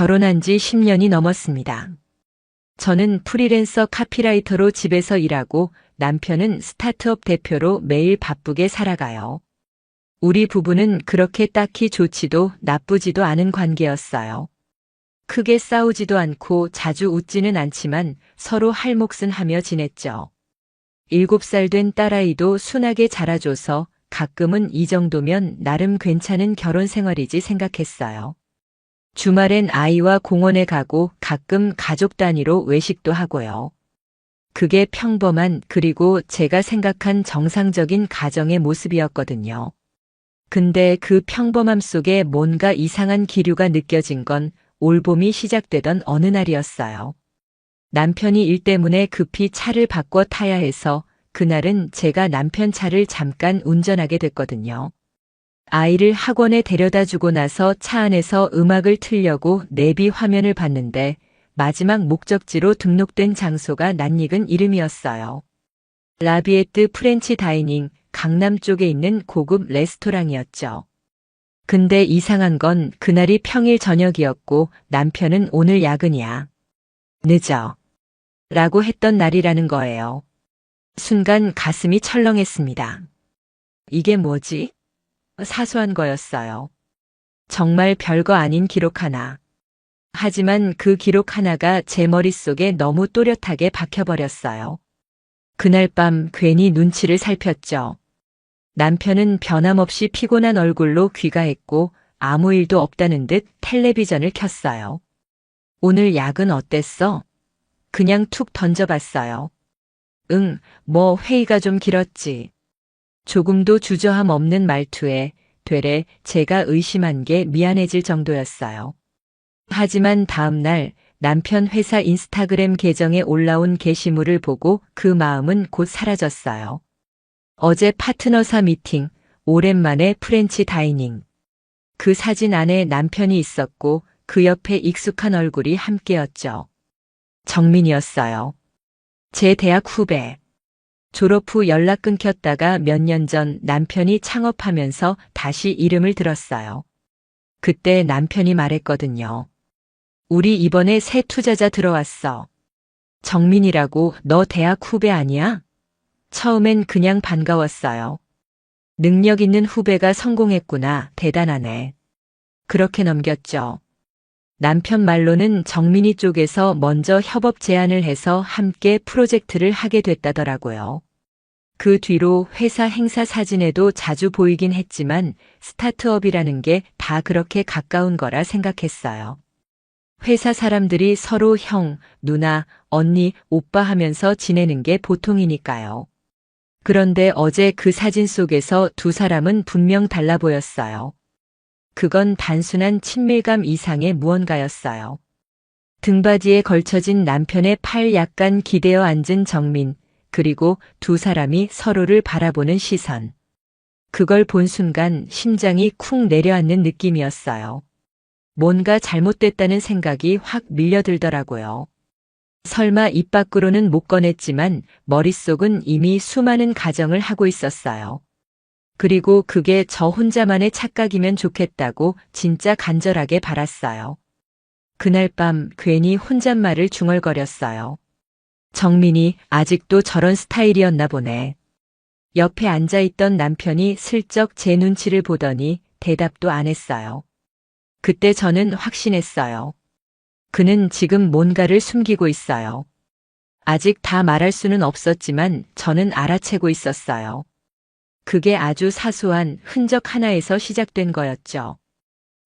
결혼한 지 10년이 넘었습니다. 저는 프리랜서 카피라이터로 집에서 일하고 남편은 스타트업 대표로 매일 바쁘게 살아가요. 우리 부부는 그렇게 딱히 좋지도 나쁘지도 않은 관계였어요. 크게 싸우지도 않고 자주 웃지는 않지만 서로 할 몫은 하며 지냈죠. 7살 된 딸아이도 순하게 자라줘서 가끔은 이 정도면 나름 괜찮은 결혼 생활이지 생각했어요. 주말엔 아이와 공원에 가고 가끔 가족 단위로 외식도 하고요. 그게 평범한 그리고 제가 생각한 정상적인 가정의 모습이었거든요. 근데 그 평범함 속에 뭔가 이상한 기류가 느껴진 건 올봄이 시작되던 어느 날이었어요. 남편이 일 때문에 급히 차를 바꿔 타야 해서 그날은 제가 남편 차를 잠깐 운전하게 됐거든요. 아이를 학원에 데려다 주고 나서 차 안에서 음악을 틀려고 내비 화면을 봤는데 마지막 목적지로 등록된 장소가 낯익은 이름이었어요. 라비에트 프렌치 다이닝, 강남 쪽에 있는 고급 레스토랑이었죠. 근데 이상한 건 그날이 평일 저녁이었고 남편은 오늘 야근이야. 늦어. 라고 했던 날이라는 거예요. 순간 가슴이 철렁했습니다. 이게 뭐지? 사소한 거였어요. 정말 별거 아닌 기록 하나. 하지만 그 기록 하나가 제 머릿속에 너무 또렷하게 박혀버렸어요. 그날 밤 괜히 눈치를 살폈죠. 남편은 변함없이 피곤한 얼굴로 귀가했고 아무 일도 없다는 듯 텔레비전을 켰어요. 오늘 야근 어땠어? 그냥 툭 던져봤어요. 응, 뭐 회의가 좀 길었지. 조금도 주저함 없는 말투에 되레 제가 의심한 게 미안해질 정도였어요. 하지만 다음 날 남편 회사 인스타그램 계정에 올라온 게시물을 보고 그 마음은 곧 사라졌어요. 어제 파트너사 미팅, 오랜만에 프렌치 다이닝. 그 사진 안에 남편이 있었고 그 옆에 익숙한 얼굴이 함께였죠. 정민이었어요. 제 대학 후배. 졸업 후 연락 끊겼다가 몇 년 전 남편이 창업하면서 다시 이름을 들었어요. 그때 남편이 말했거든요. 우리 이번에 새 투자자 들어왔어. 정민이라고 너 대학 후배 아니야? 처음엔 그냥 반가웠어요. 능력 있는 후배가 성공했구나, 대단하네. 그렇게 넘겼죠. 남편 말로는 정민이 쪽에서 먼저 협업 제안을 해서 함께 프로젝트를 하게 됐다더라고요. 그 뒤로 회사 행사 사진에도 자주 보이긴 했지만 스타트업이라는 게 다 그렇게 가까운 거라 생각했어요. 회사 사람들이 서로 형, 누나, 언니, 오빠 하면서 지내는 게 보통이니까요. 그런데 어제 그 사진 속에서 두 사람은 분명 달라 보였어요. 그건 단순한 친밀감 이상의 무언가였어요. 등받이에 걸쳐진 남편의 팔 약간 기대어 앉은 정민, 그리고 두 사람이 서로를 바라보는 시선. 그걸 본 순간 심장이 쿵 내려앉는 느낌이었어요. 뭔가 잘못됐다는 생각이 확 밀려들더라고요. 설마 입 밖으로는 못 꺼냈지만 머릿속은 이미 수많은 가정을 하고 있었어요. 그리고 그게 저 혼자만의 착각이면 좋겠다고 진짜 간절하게 바랐어요. 그날 밤 괜히 혼잣말을 중얼거렸어요. 정민이 아직도 저런 스타일이었나 보네. 옆에 앉아있던 남편이 슬쩍 제 눈치를 보더니 대답도 안 했어요. 그때 저는 확신했어요. 그는 지금 뭔가를 숨기고 있어요. 아직 다 말할 수는 없었지만 저는 알아채고 있었어요. 그게 아주 사소한 흔적 하나에서 시작된 거였죠.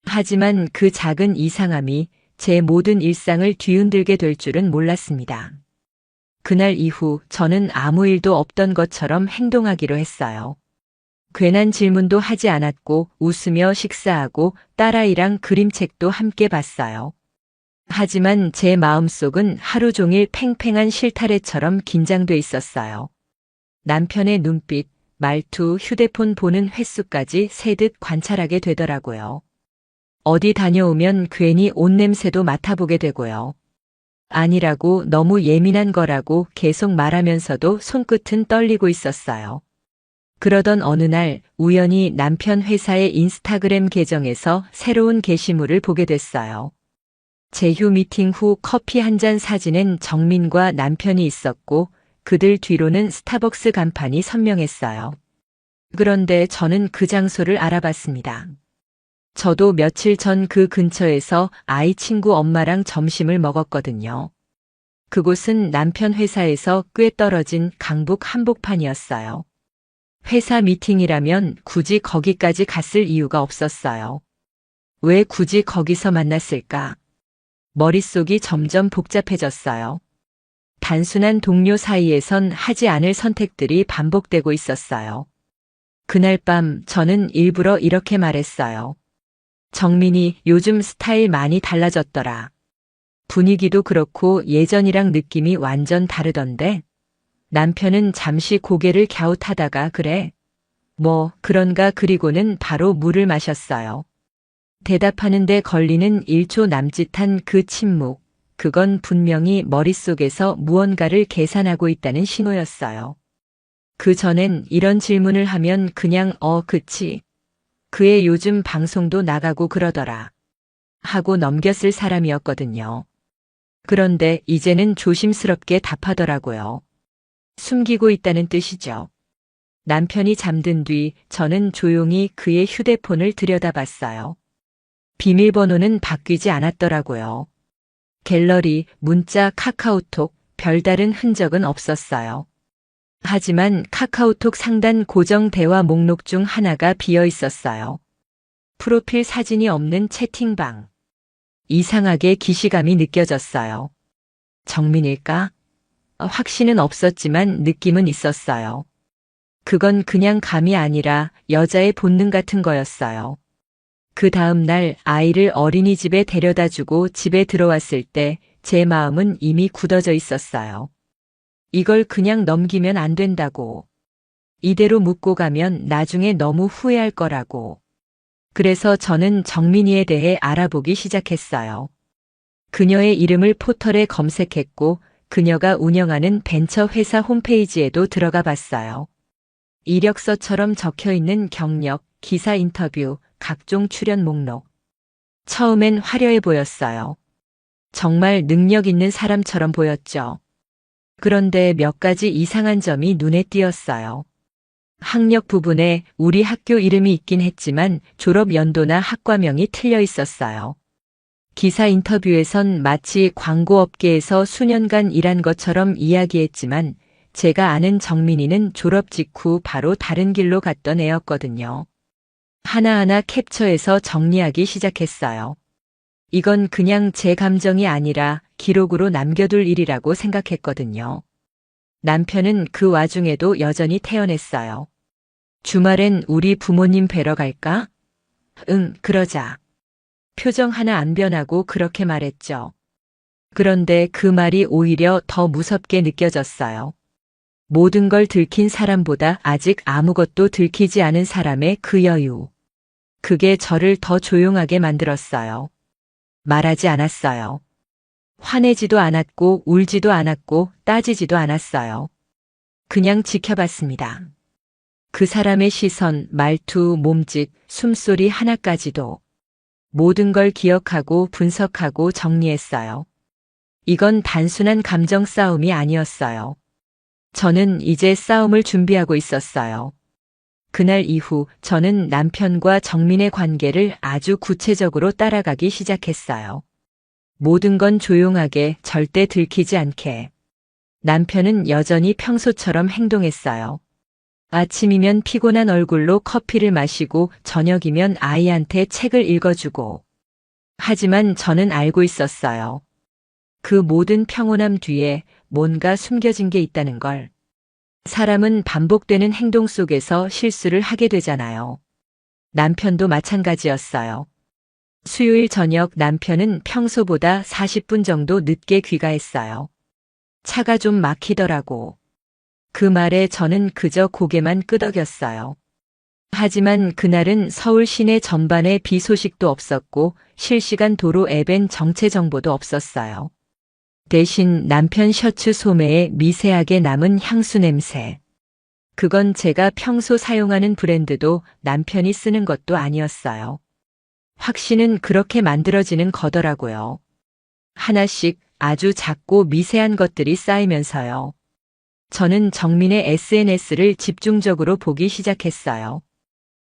하지만 그 작은 이상함이 제 모든 일상을 뒤흔들게 될 줄은 몰랐습니다. 그날 이후 저는 아무 일도 없던 것처럼 행동하기로 했어요. 괜한 질문도 하지 않았고 웃으며 식사하고 딸아이랑 그림책도 함께 봤어요. 하지만 제 마음속은 하루 종일 팽팽한 실타래처럼 긴장돼 있었어요. 남편의 눈빛, 말투, 휴대폰 보는 횟수까지 세듯 관찰하게 되더라고요. 어디 다녀오면 괜히 옷 냄새도 맡아보게 되고요. 아니라고 너무 예민한 거라고 계속 말하면서도 손끝은 떨리고 있었어요. 그러던 어느 날 우연히 남편 회사의 인스타그램 계정에서 새로운 게시물을 보게 됐어요. 제휴 미팅 후 커피 한 잔 사진엔 정민과 남편이 있었고 그들 뒤로는 스타벅스 간판이 선명했어요. 그런데 저는 그 장소를 알아봤습니다. 저도 며칠 전 그 근처에서 아이 친구 엄마랑 점심을 먹었거든요. 그곳은 남편 회사에서 꽤 떨어진 강북 한복판이었어요. 회사 미팅이라면 굳이 거기까지 갔을 이유가 없었어요. 왜 굳이 거기서 만났을까? 머릿속이 점점 복잡해졌어요. 단순한 동료 사이에선 하지 않을 선택들이 반복되고 있었어요. 그날 밤 저는 일부러 이렇게 말했어요. 정민이 요즘 스타일 많이 달라졌더라. 분위기도 그렇고 예전이랑 느낌이 완전 다르던데? 남편은 잠시 고개를 갸웃하다가 그래. 뭐 그런가 그리고는 바로 물을 마셨어요. 대답하는데 걸리는 1초 남짓한 그 침묵. 그건 분명히 머릿속에서 무언가를 계산하고 있다는 신호였어요. 그 전엔 이런 질문을 하면 그냥 그치. 그의 요즘 방송도 나가고 그러더라. 하고 넘겼을 사람이었거든요. 그런데 이제는 조심스럽게 답하더라고요. 숨기고 있다는 뜻이죠. 남편이 잠든 뒤 저는 조용히 그의 휴대폰을 들여다봤어요. 비밀번호는 바뀌지 않았더라고요. 갤러리, 문자, 카카오톡, 별다른 흔적은 없었어요. 하지만 카카오톡 상단 고정 대화 목록 중 하나가 비어 있었어요. 프로필 사진이 없는 채팅방. 이상하게 기시감이 느껴졌어요. 정민일까? 확신은 없었지만 느낌은 있었어요. 그건 그냥 감이 아니라 여자의 본능 같은 거였어요. 그 다음 날 아이를 어린이집에 데려다 주고 집에 들어왔을 때 제 마음은 이미 굳어져 있었어요. 이걸 그냥 넘기면 안 된다고. 이대로 묻고 가면 나중에 너무 후회할 거라고. 그래서 저는 정민이에 대해 알아보기 시작했어요. 그녀의 이름을 포털에 검색했고 그녀가 운영하는 벤처 회사 홈페이지에도 들어가 봤어요. 이력서처럼 적혀 있는 경력, 기사 인터뷰, 각종 출연 목록. 처음엔 화려해 보였어요. 정말 능력 있는 사람처럼 보였죠. 그런데 몇 가지 이상한 점이 눈에 띄었어요. 학력 부분에 우리 학교 이름이 있긴 했지만 졸업 연도나 학과명이 틀려 있었어요. 기사 인터뷰에선 마치 광고업계에서 수년간 일한 것처럼 이야기했지만 제가 아는 정민이는 졸업 직후 바로 다른 길로 갔던 애였거든요. 하나하나 캡처해서 정리하기 시작했어요. 이건 그냥 제 감정이 아니라 기록으로 남겨둘 일이라고 생각했거든요. 남편은 그 와중에도 여전히 태연했어요. 주말엔 우리 부모님 뵈러 갈까? 응, 그러자. 표정 하나 안 변하고 그렇게 말했죠. 그런데 그 말이 오히려 더 무섭게 느껴졌어요. 모든 걸 들킨 사람보다 아직 아무것도 들키지 않은 사람의 그 여유. 그게 저를 더 조용하게 만들었어요. 말하지 않았어요. 화내지도 않았고 울지도 않았고 따지지도 않았어요. 그냥 지켜봤습니다. 그 사람의 시선, 말투, 몸짓, 숨소리 하나까지도 모든 걸 기억하고 분석하고 정리했어요. 이건 단순한 감정 싸움이 아니었어요. 저는 이제 싸움을 준비하고 있었어요. 그날 이후 저는 남편과 정민의 관계를 아주 구체적으로 따라가기 시작했어요. 모든 건 조용하게 절대 들키지 않게. 남편은 여전히 평소처럼 행동했어요. 아침이면 피곤한 얼굴로 커피를 마시고 저녁이면 아이한테 책을 읽어주고. 하지만 저는 알고 있었어요. 그 모든 평온함 뒤에 뭔가 숨겨진 게 있다는 걸. 사람은 반복되는 행동 속에서 실수를 하게 되잖아요. 남편도 마찬가지였어요. 수요일 저녁 남편은 평소보다 40분 정도 늦게 귀가했어요. 차가 좀 막히더라고. 그 말에 저는 그저 고개만 끄덕였어요. 하지만 그날은 서울 시내 전반에 비 소식도 없었고 실시간 도로 앱엔 정체 정보도 없었어요. 대신 남편 셔츠 소매에 미세하게 남은 향수 냄새. 그건 제가 평소 사용하는 브랜드도 남편이 쓰는 것도 아니었어요. 확신은 그렇게 만들어지는 거더라고요. 하나씩 아주 작고 미세한 것들이 쌓이면서요. 저는 정민의 SNS를 집중적으로 보기 시작했어요.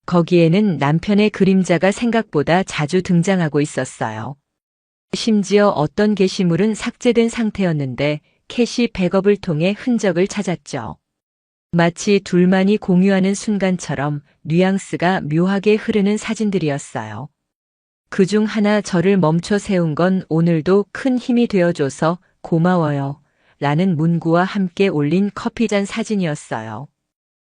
거기에는 남편의 그림자가 생각보다 자주 등장하고 있었어요. 심지어 어떤 게시물은 삭제된 상태였는데 캐시 백업을 통해 흔적을 찾았죠. 마치 둘만이 공유하는 순간처럼 뉘앙스가 묘하게 흐르는 사진들이었어요. 그중 하나 저를 멈춰 세운 건 오늘도 큰 힘이 되어줘서 고마워요. 라는 문구와 함께 올린 커피잔 사진이었어요.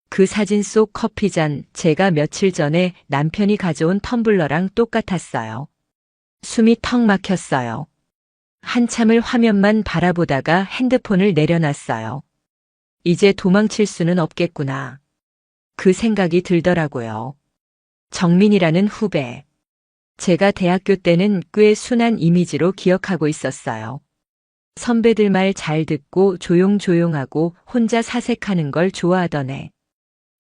그 사진 속 커피잔, 제가 며칠 전에 남편이 가져온 텀블러랑 똑같았어요. 숨이 턱 막혔어요. 한참을 화면만 바라보다가 핸드폰을 내려놨어요. 이제 도망칠 수는 없겠구나. 그 생각이 들더라고요. 정민이라는 후배. 제가 대학교 때는 꽤 순한 이미지로 기억하고 있었어요. 선배들 말 잘 듣고 조용조용하고 혼자 사색하는 걸 좋아하던 애.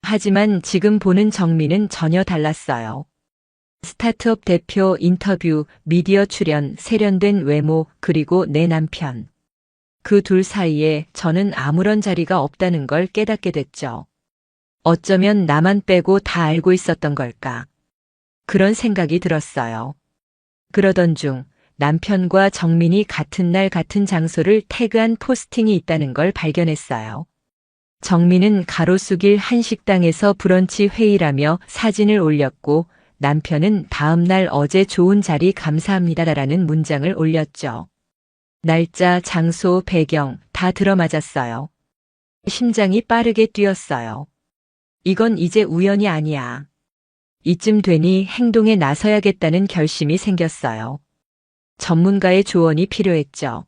하지만 지금 보는 정민은 전혀 달랐어요. 스타트업 대표 인터뷰, 미디어 출연, 세련된 외모, 그리고 내 남편. 그 둘 사이에 저는 아무런 자리가 없다는 걸 깨닫게 됐죠. 어쩌면 나만 빼고 다 알고 있었던 걸까? 그런 생각이 들었어요. 그러던 중 남편과 정민이 같은 날 같은 장소를 태그한 포스팅이 있다는 걸 발견했어요. 정민은 가로수길 한 식당에서 브런치 회의라며 사진을 올렸고 남편은 다음 날 어제 좋은 자리 감사합니다라는 문장을 올렸죠. 날짜, 장소, 배경 다 들어맞았어요. 심장이 빠르게 뛰었어요. 이건 이제 우연이 아니야. 이쯤 되니 행동에 나서야겠다는 결심이 생겼어요. 전문가의 조언이 필요했죠.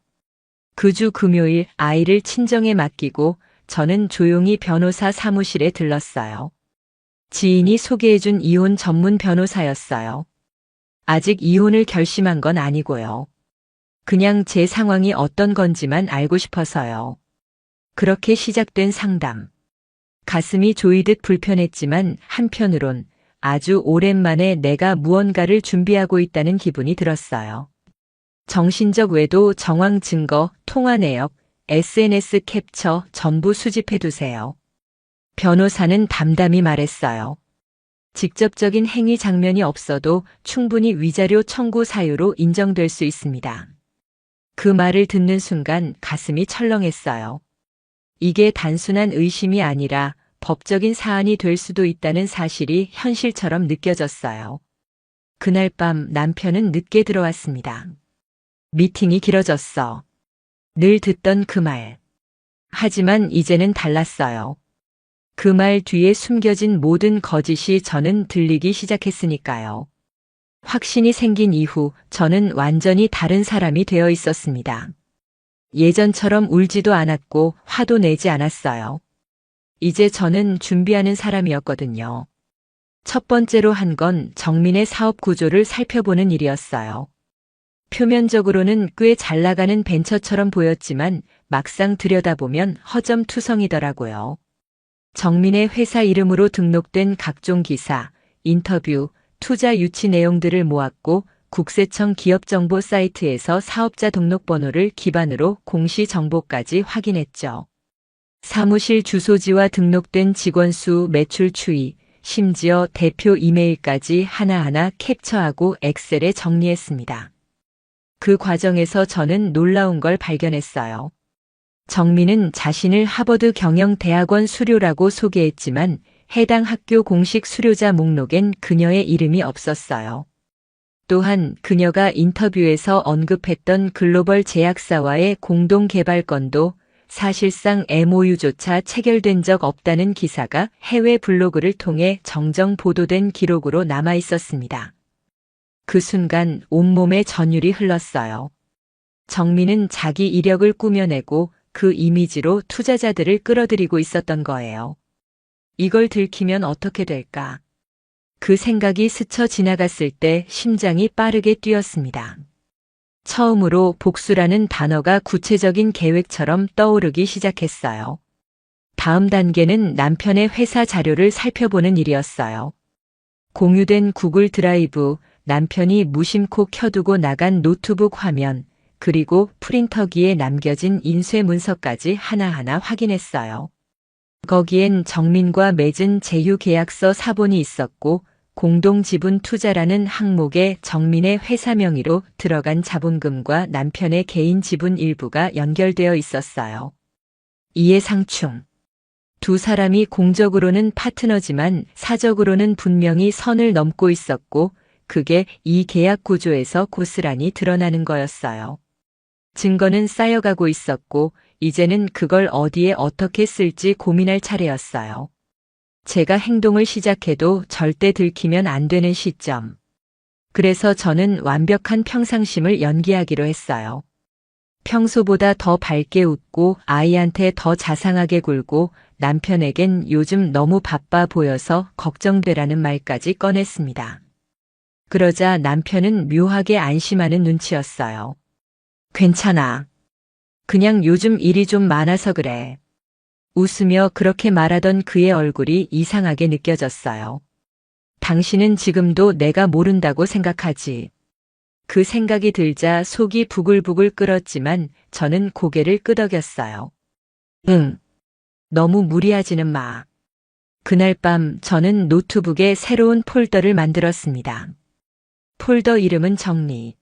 그 주 금요일 아이를 친정에 맡기고 저는 조용히 변호사 사무실에 들렀어요. 지인이 소개해준 이혼 전문 변호사였어요. 아직 이혼을 결심한 건 아니고요. 그냥 제 상황이 어떤 건지만 알고 싶어서요. 그렇게 시작된 상담. 가슴이 조이듯 불편했지만 한편으론 아주 오랜만에 내가 무언가를 준비하고 있다는 기분이 들었어요. 정신적 외도 정황 증거, 통화 내역, SNS 캡처 전부 수집해두세요. 변호사는 담담히 말했어요. 직접적인 행위 장면이 없어도 충분히 위자료 청구 사유로 인정될 수 있습니다. 그 말을 듣는 순간 가슴이 철렁했어요. 이게 단순한 의심이 아니라 법적인 사안이 될 수도 있다는 사실이 현실처럼 느껴졌어요. 그날 밤 남편은 늦게 들어왔습니다. 미팅이 길어졌어. 늘 듣던 그 말. 하지만 이제는 달랐어요. 그 말 뒤에 숨겨진 모든 거짓이 저는 들리기 시작했으니까요. 확신이 생긴 이후 저는 완전히 다른 사람이 되어 있었습니다. 예전처럼 울지도 않았고 화도 내지 않았어요. 이제 저는 준비하는 사람이었거든요. 첫 번째로 한 건 정민의 사업 구조를 살펴보는 일이었어요. 표면적으로는 꽤 잘 나가는 벤처처럼 보였지만 막상 들여다보면 허점투성이더라고요. 정민의 회사 이름으로 등록된 각종 기사, 인터뷰, 투자 유치 내용들을 모았고 국세청 기업정보 사이트에서 사업자 등록번호를 기반으로 공시 정보까지 확인했죠. 사무실 주소지와 등록된 직원 수, 매출 추이, 심지어 대표 이메일까지 하나하나 캡처하고 엑셀에 정리했습니다. 그 과정에서 저는 놀라운 걸 발견했어요. 정민은 자신을 하버드 경영대학원 수료라고 소개했지만 해당 학교 공식 수료자 목록엔 그녀의 이름이 없었어요. 또한 그녀가 인터뷰에서 언급했던 글로벌 제약사와의 공동 개발 건도 사실상 MOU조차 체결된 적 없다는 기사가 해외 블로그를 통해 정정 보도된 기록으로 남아 있었습니다. 그 순간 온몸에 전율이 흘렀어요. 정민은 자기 이력을 꾸며내고 그 이미지로 투자자들을 끌어들이고 있었던 거예요. 이걸 들키면 어떻게 될까? 그 생각이 스쳐 지나갔을 때 심장이 빠르게 뛰었습니다. 처음으로 복수라는 단어가 구체적인 계획처럼 떠오르기 시작했어요. 다음 단계는 남편의 회사 자료를 살펴보는 일이었어요. 공유된 구글 드라이브, 남편이 무심코 켜두고 나간 노트북 화면, 그리고 프린터기에 남겨진 인쇄 문서까지 하나하나 확인했어요. 거기엔 정민과 맺은 제휴계약서 사본이 있었고 공동지분 투자라는 항목에 정민의 회사 명의로 들어간 자본금과 남편의 개인 지분 일부가 연결되어 있었어요. 이해상충. 두 사람이 공적으로는 파트너지만 사적으로는 분명히 선을 넘고 있었고 그게 이 계약 구조에서 고스란히 드러나는 거였어요. 증거는 쌓여가고 있었고 이제는 그걸 어디에 어떻게 쓸지 고민할 차례였어요. 제가 행동을 시작해도 절대 들키면 안 되는 시점. 그래서 저는 완벽한 평상심을 연기하기로 했어요. 평소보다 더 밝게 웃고 아이한테 더 자상하게 굴고 남편에겐 요즘 너무 바빠 보여서 걱정되라는 말까지 꺼냈습니다. 그러자 남편은 묘하게 안심하는 눈치였어요. 괜찮아. 그냥 요즘 일이 좀 많아서 그래. 웃으며 그렇게 말하던 그의 얼굴이 이상하게 느껴졌어요. 당신은 지금도 내가 모른다고 생각하지. 그 생각이 들자 속이 부글부글 끓었지만 저는 고개를 끄덕였어요. 응. 너무 무리하지는 마. 그날 밤 저는 노트북에 새로운 폴더를 만들었습니다. 폴더 이름은 정리.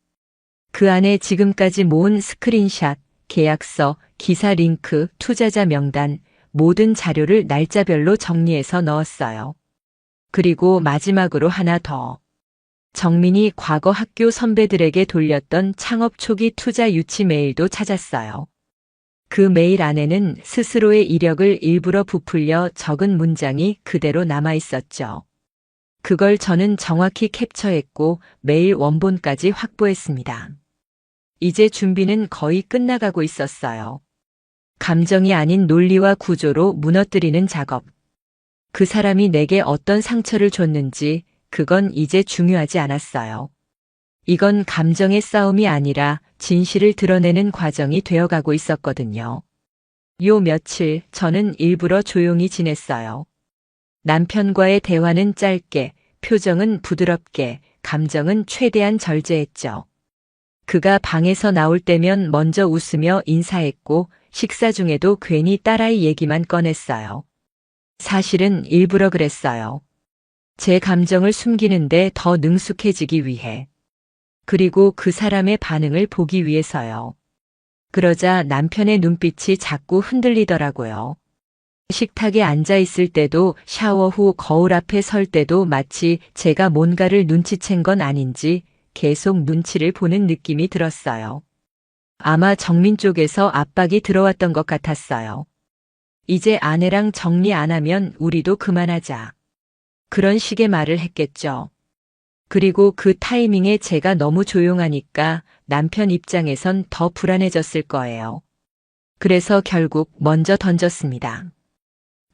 그 안에 지금까지 모은 스크린샷, 계약서, 기사 링크, 투자자 명단, 모든 자료를 날짜별로 정리해서 넣었어요. 그리고 마지막으로 하나 더. 정민이 과거 학교 선배들에게 돌렸던 창업 초기 투자 유치 메일도 찾았어요. 그 메일 안에는 스스로의 이력을 일부러 부풀려 적은 문장이 그대로 남아 있었죠. 그걸 저는 정확히 캡처했고 메일 원본까지 확보했습니다. 이제 준비는 거의 끝나가고 있었어요. 감정이 아닌 논리와 구조로 무너뜨리는 작업. 그 사람이 내게 어떤 상처를 줬는지 그건 이제 중요하지 않았어요. 이건 감정의 싸움이 아니라 진실을 드러내는 과정이 되어가고 있었거든요. 요 며칠 저는 일부러 조용히 지냈어요. 남편과의 대화는 짧게, 표정은 부드럽게, 감정은 최대한 절제했죠. 그가 방에서 나올 때면 먼저 웃으며 인사했고 식사 중에도 괜히 딸아이 얘기만 꺼냈어요. 사실은 일부러 그랬어요. 제 감정을 숨기는데 더 능숙해지기 위해. 그리고 그 사람의 반응을 보기 위해서요. 그러자 남편의 눈빛이 자꾸 흔들리더라고요. 식탁에 앉아 있을 때도 샤워 후 거울 앞에 설 때도 마치 제가 뭔가를 눈치챈 건 아닌지 계속 눈치를 보는 느낌이 들었어요. 아마 정민 쪽에서 압박이 들어왔던 것 같았어요. 이제 아내랑 정리 안 하면 우리도 그만하자. 그런 식의 말을 했겠죠. 그리고 그 타이밍에 제가 너무 조용하니까 남편 입장에선 더 불안해졌을 거예요. 그래서 결국 먼저 던졌습니다.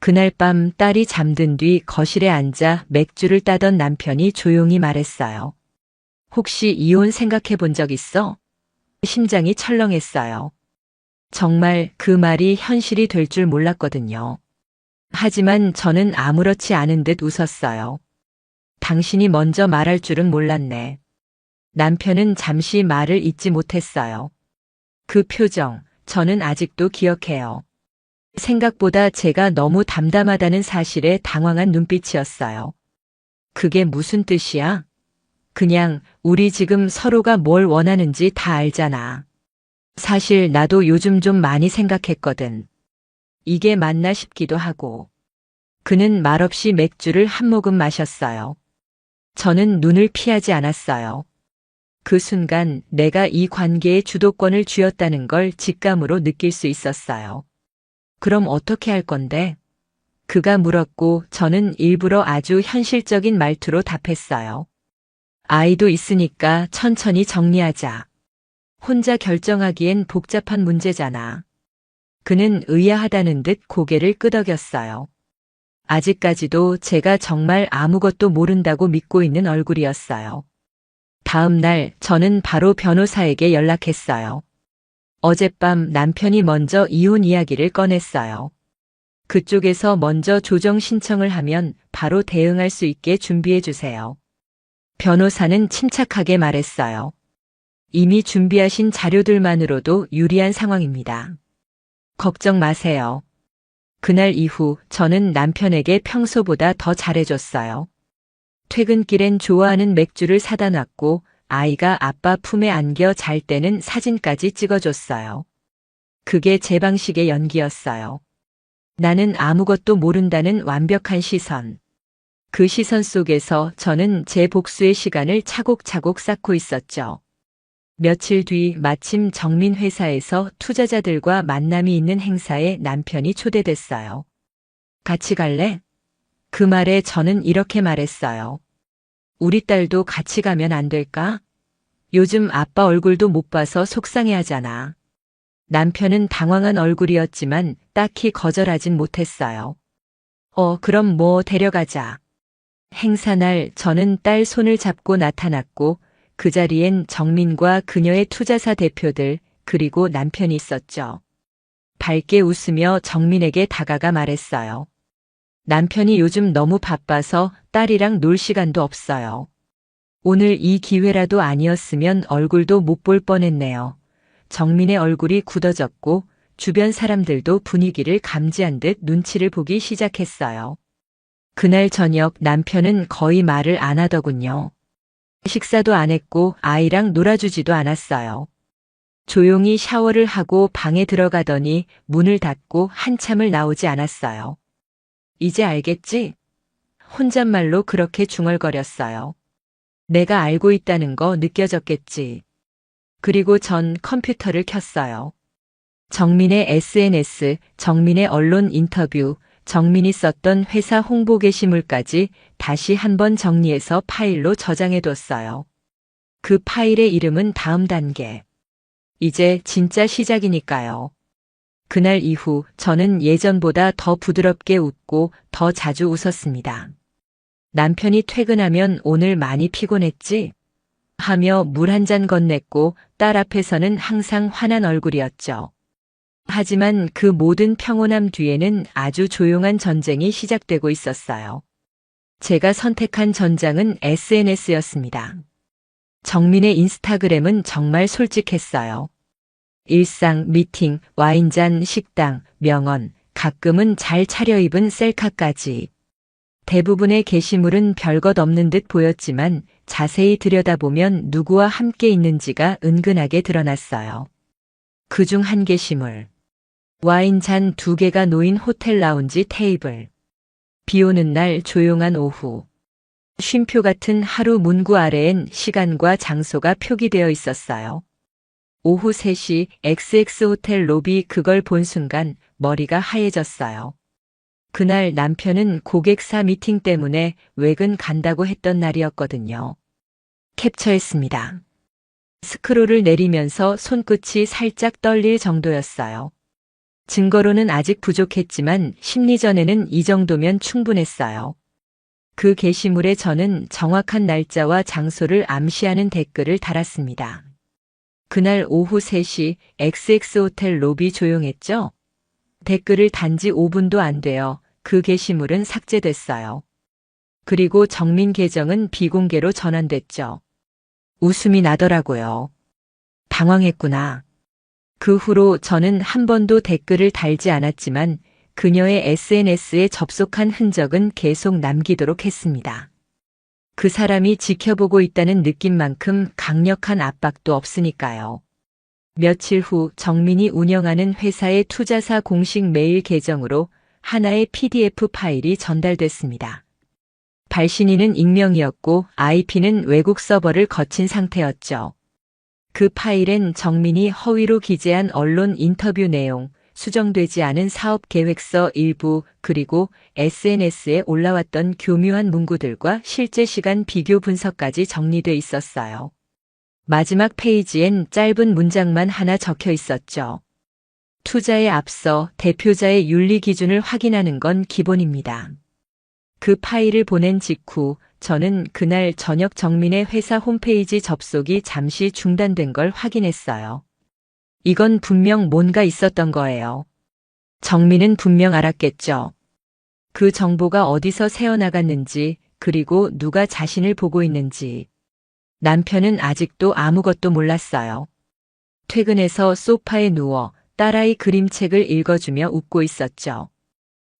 그날 밤 딸이 잠든 뒤 거실에 앉아 맥주를 따던 남편이 조용히 말했어요. 혹시 이혼 생각해 본 적 있어? 심장이 철렁했어요. 정말 그 말이 현실이 될 줄 몰랐거든요. 하지만 저는 아무렇지 않은 듯 웃었어요. 당신이 먼저 말할 줄은 몰랐네. 남편은 잠시 말을 잇지 못했어요. 그 표정, 저는 아직도 기억해요. 생각보다 제가 너무 담담하다는 사실에 당황한 눈빛이었어요. 그게 무슨 뜻이야? 그냥 우리 지금 서로가 뭘 원하는지 다 알잖아. 사실 나도 요즘 좀 많이 생각했거든. 이게 맞나 싶기도 하고. 그는 말없이 맥주를 한 모금 마셨어요. 저는 눈을 피하지 않았어요. 그 순간 내가 이 관계에 주도권을 쥐었다는 걸 직감으로 느낄 수 있었어요. 그럼 어떻게 할 건데? 그가 물었고 저는 일부러 아주 현실적인 말투로 답했어요. 아이도 있으니까 천천히 정리하자. 혼자 결정하기엔 복잡한 문제잖아. 그는 의아하다는 듯 고개를 끄덕였어요. 아직까지도 제가 정말 아무것도 모른다고 믿고 있는 얼굴이었어요. 다음 날 저는 바로 변호사에게 연락했어요. 어젯밤 남편이 먼저 이혼 이야기를 꺼냈어요. 그쪽에서 먼저 조정 신청을 하면 바로 대응할 수 있게 준비해 주세요. 변호사는 침착하게 말했어요. 이미 준비하신 자료들만으로도 유리한 상황입니다. 걱정 마세요. 그날 이후 저는 남편에게 평소보다 더 잘해줬어요. 퇴근길엔 좋아하는 맥주를 사다 놨고 아이가 아빠 품에 안겨 잘 때는 사진까지 찍어줬어요. 그게 제 방식의 연기였어요. 나는 아무것도 모른다는 완벽한 시선. 그 시선 속에서 저는 제 복수의 시간을 차곡차곡 쌓고 있었죠. 며칠 뒤 마침 정민 회사에서 투자자들과 만남이 있는 행사에 남편이 초대됐어요. 같이 갈래? 그 말에 저는 이렇게 말했어요. 우리 딸도 같이 가면 안 될까? 요즘 아빠 얼굴도 못 봐서 속상해하잖아. 남편은 당황한 얼굴이었지만 딱히 거절하진 못했어요. 그럼 뭐 데려가자. 행사날 저는 딸 손을 잡고 나타났고 그 자리엔 정민과 그녀의 투자사 대표들 그리고 남편이 있었죠. 밝게 웃으며 정민에게 다가가 말했어요. 남편이 요즘 너무 바빠서 딸이랑 놀 시간도 없어요. 오늘 이 기회라도 아니었으면 얼굴도 못 볼 뻔했네요. 정민의 얼굴이 굳어졌고 주변 사람들도 분위기를 감지한 듯 눈치를 보기 시작했어요. 그날 저녁 남편은 거의 말을 안 하더군요. 식사도 안 했고 아이랑 놀아주지도 않았어요. 조용히 샤워를 하고 방에 들어가더니 문을 닫고 한참을 나오지 않았어요. 이제 알겠지? 혼잣말로 그렇게 중얼거렸어요. 내가 알고 있다는 거 느껴졌겠지. 그리고 전 컴퓨터를 켰어요. 정민의 SNS, 정민의 언론 인터뷰, 정민이 썼던 회사 홍보 게시물까지 다시 한번 정리해서 파일로 저장해뒀어요. 그 파일의 이름은 다음 단계. 이제 진짜 시작이니까요. 그날 이후 저는 예전보다 더 부드럽게 웃고 더 자주 웃었습니다. 남편이 퇴근하면 오늘 많이 피곤했지? 하며 물 한 잔 건넸고 딸 앞에서는 항상 화난 얼굴이었죠. 하지만 그 모든 평온함 뒤에는 아주 조용한 전쟁이 시작되고 있었어요. 제가 선택한 전장은 SNS였습니다. 정민의 인스타그램은 정말 솔직했어요. 일상, 미팅, 와인잔, 식당, 명언, 가끔은 잘 차려입은 셀카까지. 대부분의 게시물은 별것 없는 듯 보였지만 자세히 들여다보면 누구와 함께 있는지가 은근하게 드러났어요. 그중 한 게시물. 와인잔 2개가 놓인 호텔 라운지 테이블. 비 오는 날 조용한 오후. 쉼표 같은 하루 문구 아래엔 시간과 장소가 표기되어 있었어요. 오후 3시 XX 호텔 로비. 그걸 본 순간 머리가 하얘졌어요. 그날 남편은 고객사 미팅 때문에 외근 간다고 했던 날이었거든요. 캡처했습니다. 스크롤을 내리면서 손끝이 살짝 떨릴 정도였어요. 증거로는 아직 부족했지만 심리전에는 이 정도면 충분했어요. 그 게시물에 저는 정확한 날짜와 장소를 암시하는 댓글을 달았습니다. 그날 오후 3시 XX 호텔 로비 조용했죠? 댓글을 단지 5분도 안 되어 그 게시물은 삭제됐어요. 그리고 정민 계정은 비공개로 전환됐죠. 웃음이 나더라고요. 당황했구나. 그 후로 저는 한 번도 댓글을 달지 않았지만 그녀의 SNS에 접속한 흔적은 계속 남기도록 했습니다. 그 사람이 지켜보고 있다는 느낌만큼 강력한 압박도 없으니까요. 며칠 후 정민이 운영하는 회사의 투자사 공식 메일 계정으로 하나의 PDF 파일이 전달됐습니다. 발신인은 익명이었고 IP는 외국 서버를 거친 상태였죠. 그 파일엔 정민이 허위로 기재한 언론 인터뷰 내용, 수정되지 않은 사업 계획서 일부, 그리고 SNS에 올라왔던 교묘한 문구들과 실제 시간 비교 분석까지 정리돼 있었어요. 마지막 페이지엔 짧은 문장만 하나 적혀 있었죠. 투자에 앞서 대표자의 윤리 기준을 확인하는 건 기본입니다. 그 파일을 보낸 직후 저는 그날 저녁 정민의 회사 홈페이지 접속이 잠시 중단된 걸 확인했어요. 이건 분명 뭔가 있었던 거예요. 정민은 분명 알았겠죠. 그 정보가 어디서 새어나갔는지, 그리고 누가 자신을 보고 있는지. 남편은 아직도 아무것도 몰랐어요. 퇴근해서 소파에 누워 딸아이 그림책을 읽어주며 웃고 있었죠.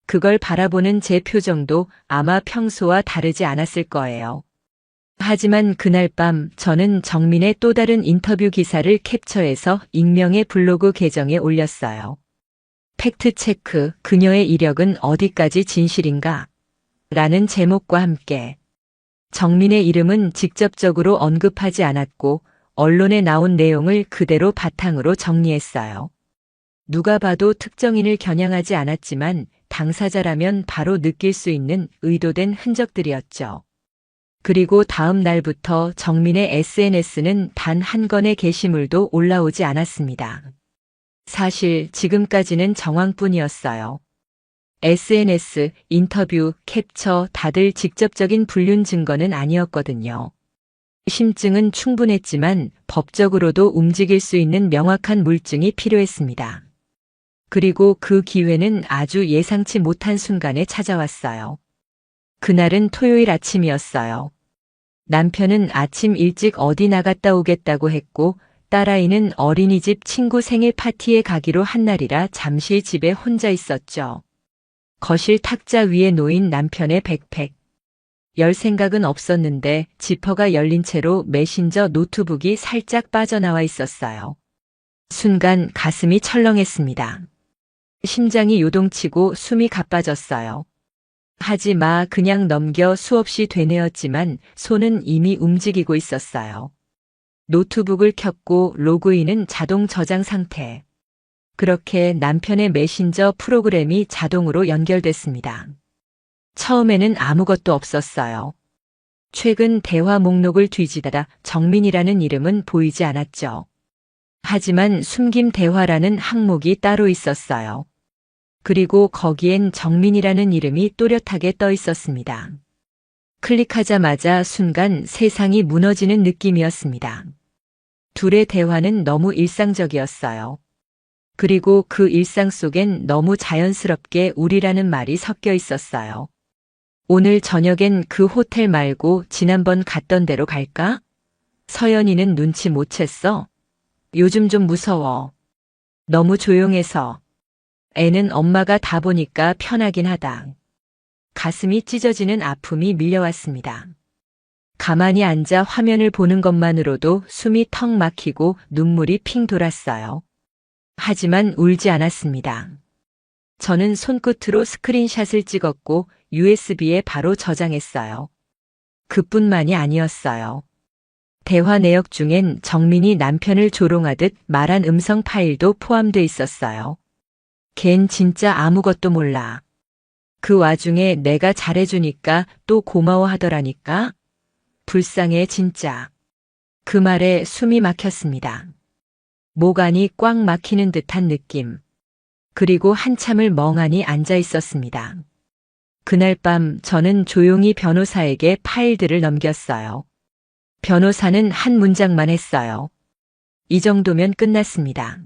그걸 바라보는 제 표정도 아마 평소와 다르지 않았을 거예요. 하지만 그날 밤 저는 정민의 또 다른 인터뷰 기사를 캡처해서 익명의 블로그 계정에 올렸어요. 팩트체크, 그녀의 이력은 어디까지 진실인가? 라는 제목과 함께 정민의 이름은 직접적으로 언급하지 않았고 언론에 나온 내용을 그대로 바탕으로 정리했어요. 누가 봐도 특정인을 겨냥하지 않았지만 당사자라면 바로 느낄 수 있는 의도된 흔적들이었죠. 그리고 다음 날부터 정민의 SNS는 단 한 건의 게시물도 올라오지 않았습니다. 사실 지금까지는 정황뿐이었어요. SNS, 인터뷰, 캡처 다들 직접적인 불륜 증거는 아니었거든요. 심증은 충분했지만 법적으로도 움직일 수 있는 명확한 물증이 필요했습니다. 그리고 그 기회는 아주 예상치 못한 순간에 찾아왔어요. 그날은 토요일 아침이었어요. 남편은 아침 일찍 어디 나갔다 오겠다고 했고 딸아이는 어린이집 친구 생일 파티에 가기로 한 날이라 잠시 집에 혼자 있었죠. 거실 탁자 위에 놓인 남편의 백팩. 열 생각은 없었는데 지퍼가 열린 채로 메신저 노트북이 살짝 빠져나와 있었어요. 순간 가슴이 철렁했습니다. 심장이 요동치고 숨이 가빠졌어요. 하지 마, 그냥 넘겨 수없이 되뇌었지만 손은 이미 움직이고 있었어요. 노트북을 켰고 로그인은 자동 저장 상태. 그렇게 남편의 메신저 프로그램이 자동으로 연결됐습니다. 처음에는 아무것도 없었어요. 최근 대화 목록을 뒤지다가 정민이라는 이름은 보이지 않았죠. 하지만 숨김 대화라는 항목이 따로 있었어요. 그리고 거기엔 정민이라는 이름이 또렷하게 떠 있었습니다. 클릭하자마자 순간 세상이 무너지는 느낌이었습니다. 둘의 대화는 너무 일상적이었어요. 그리고 그 일상 속엔 너무 자연스럽게 우리라는 말이 섞여 있었어요. 오늘 저녁엔 그 호텔 말고 지난번 갔던 데로 갈까? 서연이는 눈치 못 챘어. 요즘 좀 무서워. 너무 조용해서. 애는 엄마가 다 보니까 편하긴 하다. 가슴이 찢어지는 아픔이 밀려왔습니다. 가만히 앉아 화면을 보는 것만으로도 숨이 턱 막히고 눈물이 핑 돌았어요. 하지만 울지 않았습니다. 저는 손끝으로 스크린샷을 찍었고 USB에 바로 저장했어요. 그뿐만이 아니었어요. 대화 내역 중엔 정민이 남편을 조롱하듯 말한 음성 파일도 포함돼 있었어요. 걘 진짜 아무것도 몰라. 그 와중에 내가 잘해주니까 또 고마워하더라니까. 불쌍해 진짜. 그 말에 숨이 막혔습니다. 목 안이 꽉 막히는 듯한 느낌. 그리고 한참을 멍하니 앉아 있었습니다. 그날 밤 저는 조용히 변호사에게 파일들을 넘겼어요. 변호사는 한 문장만 했어요. 이 정도면 끝났습니다.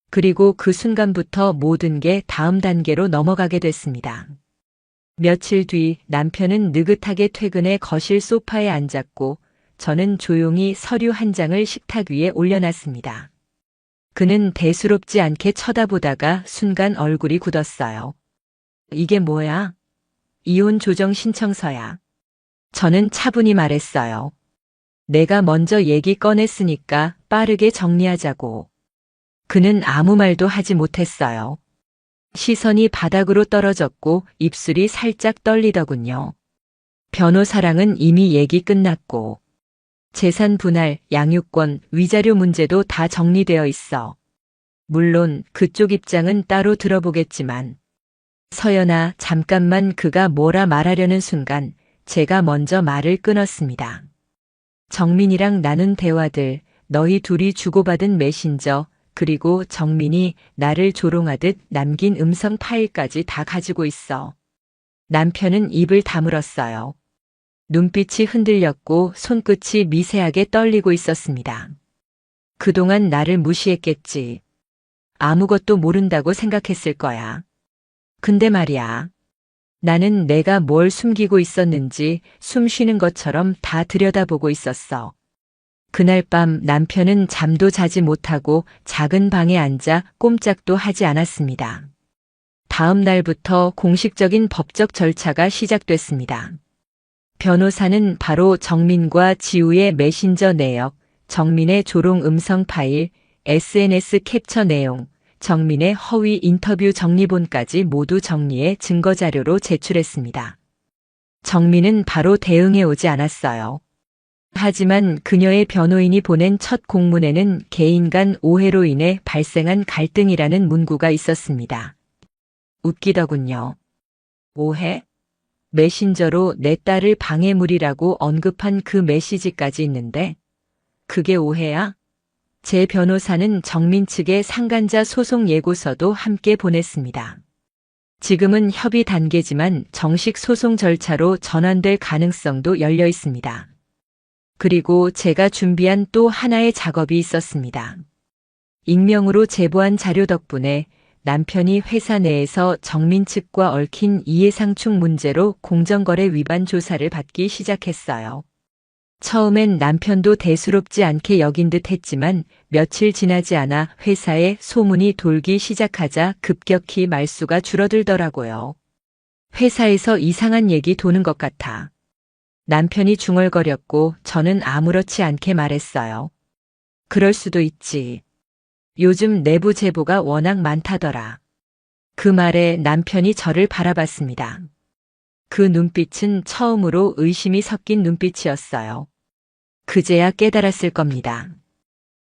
그리고 그 순간부터 모든 게 다음 단계로 넘어가게 됐습니다. 며칠 뒤 남편은 느긋하게 퇴근해 거실 소파에 앉았고 저는 조용히 서류 한 장을 식탁 위에 올려놨습니다. 그는 대수롭지 않게 쳐다보다가 순간 얼굴이 굳었어요. 이게 뭐야? 이혼 조정 신청서야. 저는 차분히 말했어요. 내가 먼저 얘기 꺼냈으니까 빠르게 정리하자고. 그는 아무 말도 하지 못했어요. 시선이 바닥으로 떨어졌고 입술이 살짝 떨리더군요. 변호사랑은 이미 얘기 끝났고 재산 분할, 양육권, 위자료 문제도 다 정리되어 있어. 물론 그쪽 입장은 따로 들어보겠지만 서연아, 잠깐만. 그가 뭐라 말하려는 순간 제가 먼저 말을 끊었습니다. 정민이랑 나눈 대화들, 너희 둘이 주고받은 메신저, 그리고 정민이 나를 조롱하듯 남긴 음성 파일까지 다 가지고 있어. 남편은 입을 다물었어요. 눈빛이 흔들렸고 손끝이 미세하게 떨리고 있었습니다. 그동안 나를 무시했겠지. 아무것도 모른다고 생각했을 거야. 근데 말이야. 나는 내가 뭘 숨기고 있었는지 숨 쉬는 것처럼 다 들여다보고 있었어. 그날 밤 남편은 잠도 자지 못하고 작은 방에 앉아 꼼짝도 하지 않았습니다. 다음 날부터 공식적인 법적 절차가 시작됐습니다. 변호사는 바로 정민과 지우의 메신저 내역, 정민의 조롱 음성 파일, SNS 캡처 내용, 정민의 허위 인터뷰 정리본까지 모두 정리해 증거자료로 제출했습니다. 정민은 바로 대응해 오지 않았어요. 하지만 그녀의 변호인이 보낸 첫 공문에는 개인 간 오해로 인해 발생한 갈등이라는 문구가 있었습니다. 웃기더군요. 오해? 메신저로 내 딸을 방해물이라고 언급한 그 메시지까지 있는데 그게 오해야? 제 변호사는 정민 측의 상간자 소송 예고서도 함께 보냈습니다. 지금은 협의 단계지만 정식 소송 절차로 전환될 가능성도 열려 있습니다. 그리고 제가 준비한 또 하나의 작업이 있었습니다. 익명으로 제보한 자료 덕분에 남편이 회사 내에서 정민 측과 얽힌 이해상충 문제로 공정거래 위반 조사를 받기 시작했어요. 처음엔 남편도 대수롭지 않게 여긴 듯 했지만 며칠 지나지 않아 회사에 소문이 돌기 시작하자 급격히 말수가 줄어들더라고요. 회사에서 이상한 얘기 도는 것 같아. 남편이 중얼거렸고 저는 아무렇지 않게 말했어요. 그럴 수도 있지. 요즘 내부 제보가 워낙 많다더라. 그 말에 남편이 저를 바라봤습니다. 그 눈빛은 처음으로 의심이 섞인 눈빛이었어요. 그제야 깨달았을 겁니다.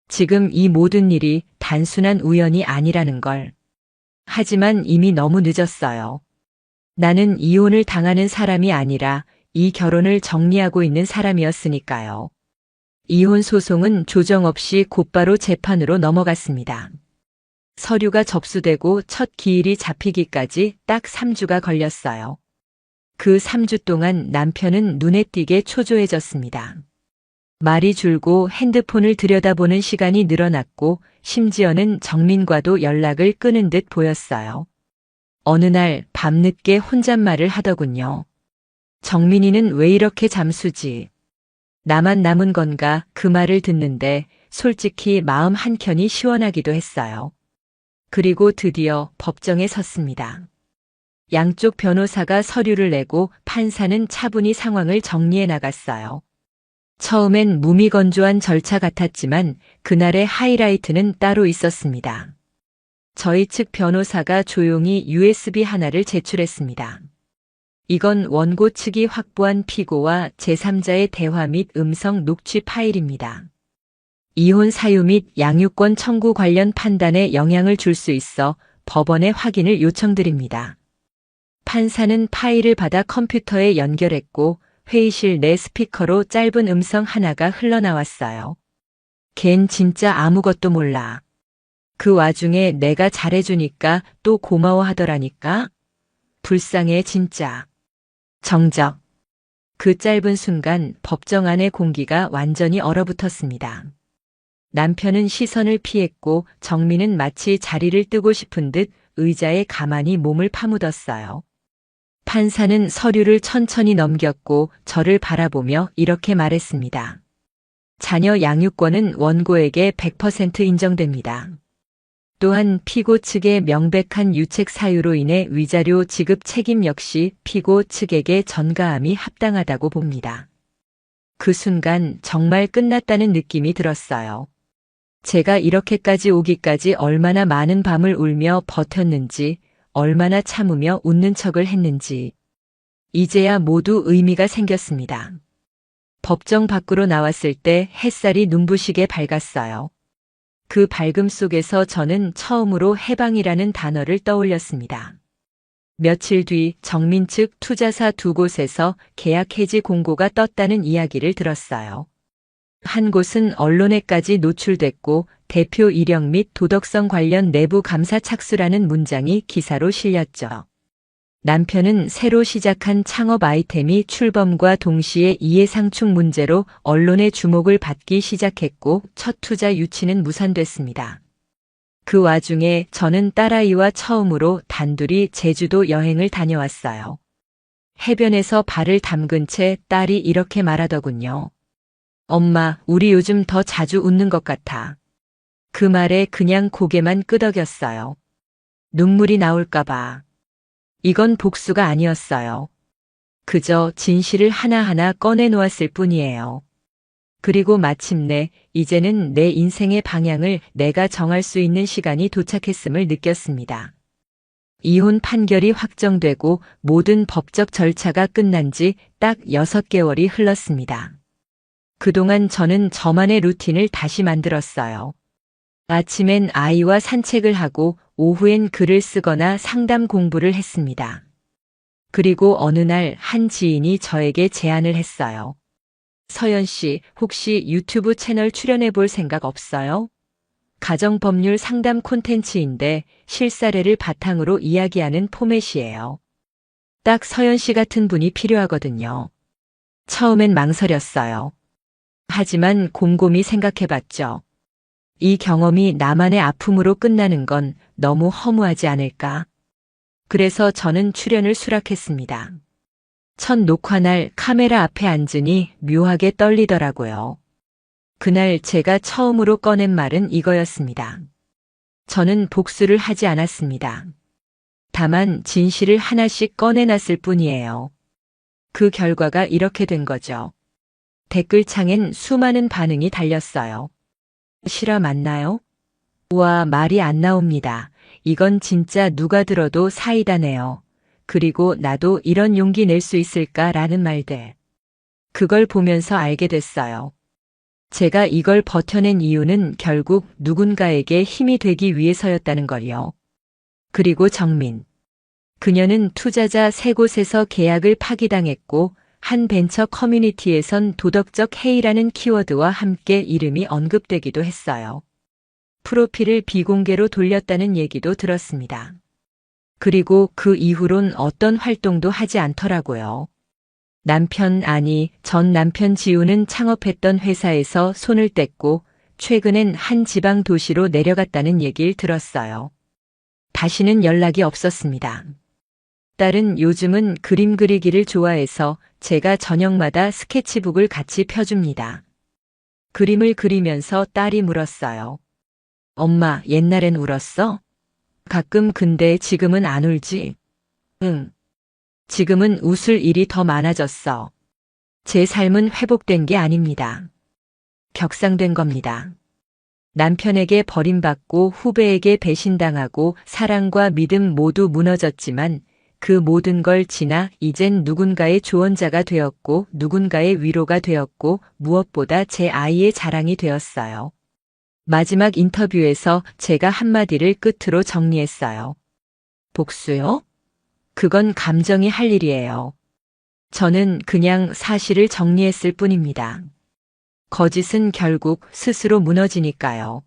지금 이 모든 일이 단순한 우연이 아니라는 걸. 하지만 이미 너무 늦었어요. 나는 이혼을 당하는 사람이 아니라 이 결혼을 정리하고 있는 사람이었으니까요. 이혼 소송은 조정 없이 곧바로 재판으로 넘어갔습니다. 서류가 접수되고 첫 기일이 잡히기까지 딱 3주가 걸렸어요. 그 3주 동안 남편은 눈에 띄게 초조해졌습니다. 말이 줄고 핸드폰을 들여다보는 시간이 늘어났고 심지어는 정민과도 연락을 끊은 듯 보였어요. 어느 날 밤늦게 혼잣말을 하더군요. 정민이는 왜 이렇게 잠수지? 나만 남은 건가 그 말을 듣는데 솔직히 마음 한켠이 시원하기도 했어요. 그리고 드디어 법정에 섰습니다. 양쪽 변호사가 서류를 내고 판사는 차분히 상황을 정리해 나갔어요. 처음엔 무미건조한 절차 같았지만 그날의 하이라이트는 따로 있었습니다. 저희 측 변호사가 조용히 USB 하나를 제출했습니다. 이건 원고 측이 확보한 피고와 제3자의 대화 및 음성 녹취 파일입니다. 이혼 사유 및 양육권 청구 관련 판단에 영향을 줄 수 있어 법원에 확인을 요청드립니다. 판사는 파일을 받아 컴퓨터에 연결했고 회의실 내 스피커로 짧은 음성 하나가 흘러나왔어요. 걘 진짜 아무것도 몰라. 그 와중에 내가 잘해주니까 또 고마워하더라니까? 불쌍해 진짜. 정적. 그 짧은 순간 법정 안의 공기가 완전히 얼어붙었습니다. 남편은 시선을 피했고 정민은 마치 자리를 뜨고 싶은 듯 의자에 가만히 몸을 파묻었어요. 판사는 서류를 천천히 넘겼고 저를 바라보며 이렇게 말했습니다. 자녀 양육권은 원고에게 100% 인정됩니다. 또한 피고 측의 명백한 유책 사유로 인해 위자료 지급 책임 역시 피고 측에게 전가함이 합당하다고 봅니다. 그 순간 정말 끝났다는 느낌이 들었어요. 제가 이렇게까지 오기까지 얼마나 많은 밤을 울며 버텼는지, 얼마나 참으며 웃는 척을 했는지. 이제야 모두 의미가 생겼습니다. 법정 밖으로 나왔을 때 햇살이 눈부시게 밝았어요. 그 밝음 속에서 저는 처음으로 해방이라는 단어를 떠올렸습니다. 며칠 뒤 정민 측 투자사 두 곳에서 계약 해지 공고가 떴다는 이야기를 들었어요. 한 곳은 언론에까지 노출됐고 대표 이력 및 도덕성 관련 내부 감사 착수라는 문장이 기사로 실렸죠. 남편은 새로 시작한 창업 아이템이 출범과 동시에 이해상충 문제로 언론의 주목을 받기 시작했고 첫 투자 유치는 무산됐습니다. 그 와중에 저는 딸아이와 처음으로 단둘이 제주도 여행을 다녀왔어요. 해변에서 발을 담근 채 딸이 이렇게 말하더군요. 엄마, 우리 요즘 더 자주 웃는 것 같아. 그 말에 그냥 고개만 끄덕였어요. 눈물이 나올까봐. 이건 복수가 아니었어요. 그저 진실을 하나하나 꺼내놓았을 뿐이에요. 그리고 마침내 이제는 내 인생의 방향을 내가 정할 수 있는 시간이 도착했음을 느꼈습니다. 이혼 판결이 확정되고 모든 법적 절차가 끝난 지 딱 6개월이 흘렀습니다. 그동안 저는 저만의 루틴을 다시 만들었어요. 아침엔 아이와 산책을 하고 오후엔 글을 쓰거나 상담 공부를 했습니다. 그리고 어느 날 한 지인이 저에게 제안을 했어요. 서연 씨, 혹시 유튜브 채널 출연해 볼 생각 없어요? 가정법률 상담 콘텐츠인데 실사례를 바탕으로 이야기하는 포맷이에요. 딱 서연 씨 같은 분이 필요하거든요. 처음엔 망설였어요. 하지만 곰곰이 생각해봤죠. 이 경험이 나만의 아픔으로 끝나는 건 너무 허무하지 않을까? 그래서 저는 출연을 수락했습니다. 첫 녹화날 카메라 앞에 앉으니 묘하게 떨리더라고요. 그날 제가 처음으로 꺼낸 말은 이거였습니다. 저는 복수를 하지 않았습니다. 다만 진실을 하나씩 꺼내놨을 뿐이에요. 그 결과가 이렇게 된 거죠. 댓글창엔 수많은 반응이 달렸어요. 실화 맞나요? 우와, 말이 안 나옵니다. 이건 진짜 누가 들어도 사이다네요. 그리고 나도 이런 용기 낼 수 있을까라는 말들. 그걸 보면서 알게 됐어요. 제가 이걸 버텨낸 이유는 결국 누군가에게 힘이 되기 위해서였다는 걸요. 그리고 정민. 그녀는 투자자 3곳에서 계약을 파기당했고 한 벤처 커뮤니티에선 도덕적 해이라는 키워드와 함께 이름이 언급되기도 했어요. 프로필을 비공개로 돌렸다는 얘기도 들었습니다. 그리고 그 이후론 어떤 활동도 하지 않더라고요. 전 남편 지우는 창업했던 회사에서 손을 뗐고 최근엔 한 지방 도시로 내려갔다는 얘기를 들었어요. 다시는 연락이 없었습니다. 딸은 요즘은 그림 그리기를 좋아해서 제가 저녁마다 스케치북을 같이 펴줍니다. 그림을 그리면서 딸이 물었어요. 엄마, 옛날엔 울었어? 가끔. 근데 지금은 안 울지? 응. 지금은 웃을 일이 더 많아졌어. 제 삶은 회복된 게 아닙니다. 격상된 겁니다. 남편에게 버림받고 후배에게 배신당하고 사랑과 믿음 모두 무너졌지만 그 모든 걸 지나 이젠 누군가의 조언자가 되었고 누군가의 위로가 되었고 무엇보다 제 아이의 자랑이 되었어요. 마지막 인터뷰에서 제가 한마디를 끝으로 정리했어요. 복수요? 그건 감정이 할 일이에요. 저는 그냥 사실을 정리했을 뿐입니다. 거짓은 결국 스스로 무너지니까요.